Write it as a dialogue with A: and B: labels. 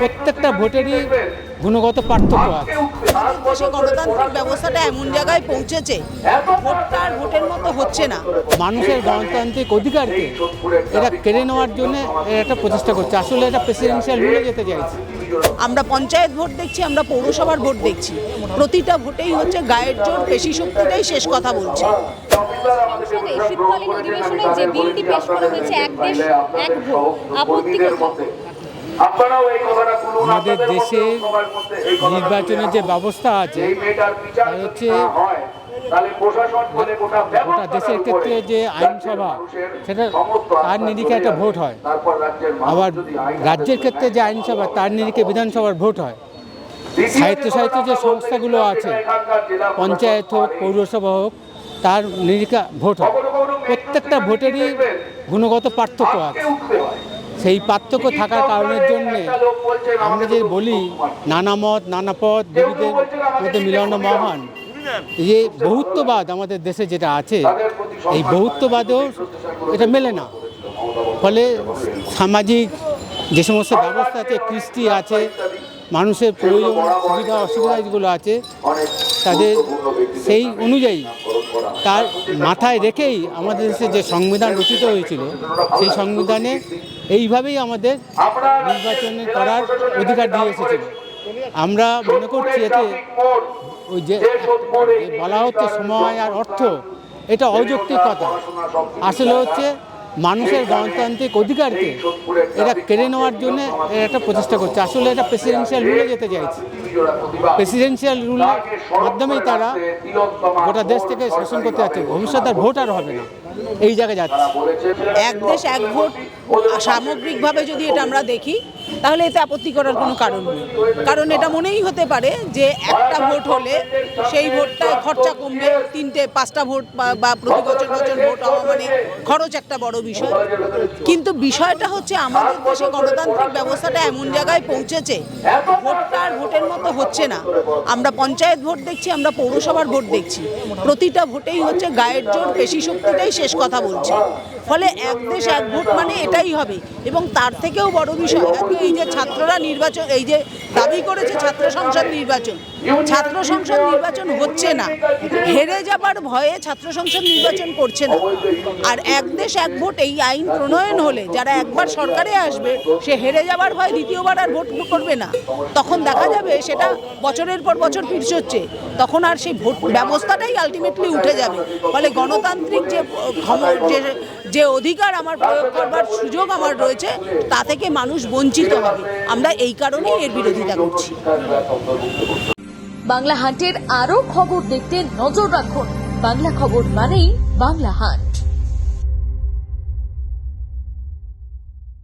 A: প্রত্যেকটা ভোটেরই গুণগত পার্থক্য আছে।
B: দেশে গণতান্ত্রিক ব্যবস্থাটা এমন জায়গায় পৌঁছেছে, ভোটটা আর ভোটের মতো হচ্ছে না।
A: মানুষের গণতান্ত্রিক অধিকারকে এরা কেড়ে নেওয়ার জন্য একটা প্রচেষ্টা করছে। আসলে এটা প্রেসিডেন্সিয়াল রুলে যেতে চাইছে।
B: আমরা পঞ্চায়েত ভোট দেখছি, আমরা পৌরসভার ভোট দেখছি, প্রতিটা ভোটেই হচ্ছে গায়ের জোর, পেশি শক্তিটাই শেষ কথা বলছে।
C: সংসদে শীতকালীন অধিবেশনে যে বিলটি পেশ করা হয়েছে এক দেশ এক ভোট, আপত্তি কোথায়?
A: আমাদের দেশে নির্বাচনের যে ব্যবস্থা আছে তা হচ্ছে গোটা দেশের ক্ষেত্রে যে আইনসভা সেটা তার নিরিখে একটা ভোট হয়, আবার রাজ্যের ক্ষেত্রে যে আইনসভা তার নিরিখে বিধানসভার ভোট হয়। সাহিত্য যে সংস্থাগুলো আছে, পঞ্চায়েত হোক পৌরসভা হোক, তার নিরিখে ভোট হয়। প্রত্যেকটা ভোটেরই গুণগত পার্থক্য আছে। সেই পার্থক্য থাকার কারণের জন্যে আমরা যে বলি নানা মত নানা পথ বিবিধের মধ্যে মিলন মহান, যে বহুত্ববাদ আমাদের দেশে যেটা আছে, এই বহুত্ববাদেও এটা মেলে না। ফলে সামাজিক যে সমস্ত ব্যবস্থা আছে, কৃষ্টি আছে, মানুষের প্রয়োজন সুবিধা অসুবিধাগুলো আছে, তাদের সেই অনুযায়ী তার মাথায় রেখেই আমাদের দেশে যে সংবিধান রচিত হয়েছিল, সেই সংবিধানে এইভাবেই আমাদের নির্বাচন করার অধিকার দিয়ে এসেছিল। আমরা মনে করছি এতে ওই যে বলা হচ্ছে সময় আর অর্থ, এটা অযৌক্তিক কথা। আসলে হচ্ছে মানুষের গণতান্ত্রিক অধিকারকে এরা কেড়ে নেওয়ার জন্য একটা প্রচেষ্টা করছে। আসলে এটা প্রেসিডেন্সিয়াল রুলে যেতে চাইছে। প্রেসিডেন্সিয়াল রুলের মাধ্যমেই তারা গোটা দেশ থেকে শাসন করতে যাচ্ছে। ভবিষ্যতে আর ভোট আর হবে না, এই জায়গায় যাচ্ছে।
B: এক দেশ এক ভোট সামগ্রিকভাবে যদি এটা আমরা দেখি, তাহলে এতে আপত্তি করার কোনো কারণ নেই। কারণ এটা মনেই হতে পারে যে একটা ভোট হলে সেই ভোটটায় খরচা কমবে, 3-5টা ভোট বা প্রতি বছর ভোট হওয়া মানে খরচ একটা বড় বিষয়। কিন্তু বিষয়টা হচ্ছে আমাদের দেশে গণতান্ত্রিক ব্যবস্থাটা এমন জায়গায় পৌঁছেছে, ভোটটা আর ভোটের মতো হচ্ছে না। আমরা পঞ্চায়েত ভোট দেখছি, আমরা পৌরসভার ভোট দেখছি, প্রতিটা ভোটেই হচ্ছে গায়ের জোর, পেশি শক্তিটাই শেষ কথা বলছে। ফলে এক দেশ এক ভোট মানে এটাই হবে। এবং তার থেকেও বড় বিষয়, এই যে ছাত্ররা নির্বাচন, এই যে দাবি করেছে ছাত্র সংসদ নির্বাচন হচ্ছে না, হেরে যাবার ভয়ে ছাত্র সংসদ নির্বাচন করছে না। আর এক দেশ এক ভোট এই আইন প্রণয়ন হলে যারা একবার সরকারে আসবে, সে হেরে যাবার ভয় দ্বিতীয়বার আর ভোট করবে না। তখন দেখা যাবে সেটা বছরের পর বছর পিছচ্ছে, তখন আর সেই ভোট ব্যবস্থাটাই আলটিমেটলি উঠে যাবে। ফলে গণতান্ত্রিক যে অধিকার আমার প্রয়োগ করবার সুযোগ আমার রয়েছে, তা থেকে মানুষ বঞ্চিত হবে। আমরা এই কারণেই এর বিরোধিতা করছি।
C: বাংলা হান্টের আরো খবর দেখতে নজর রাখুন। বাংলা খবর মানেই বাংলা হান্ট।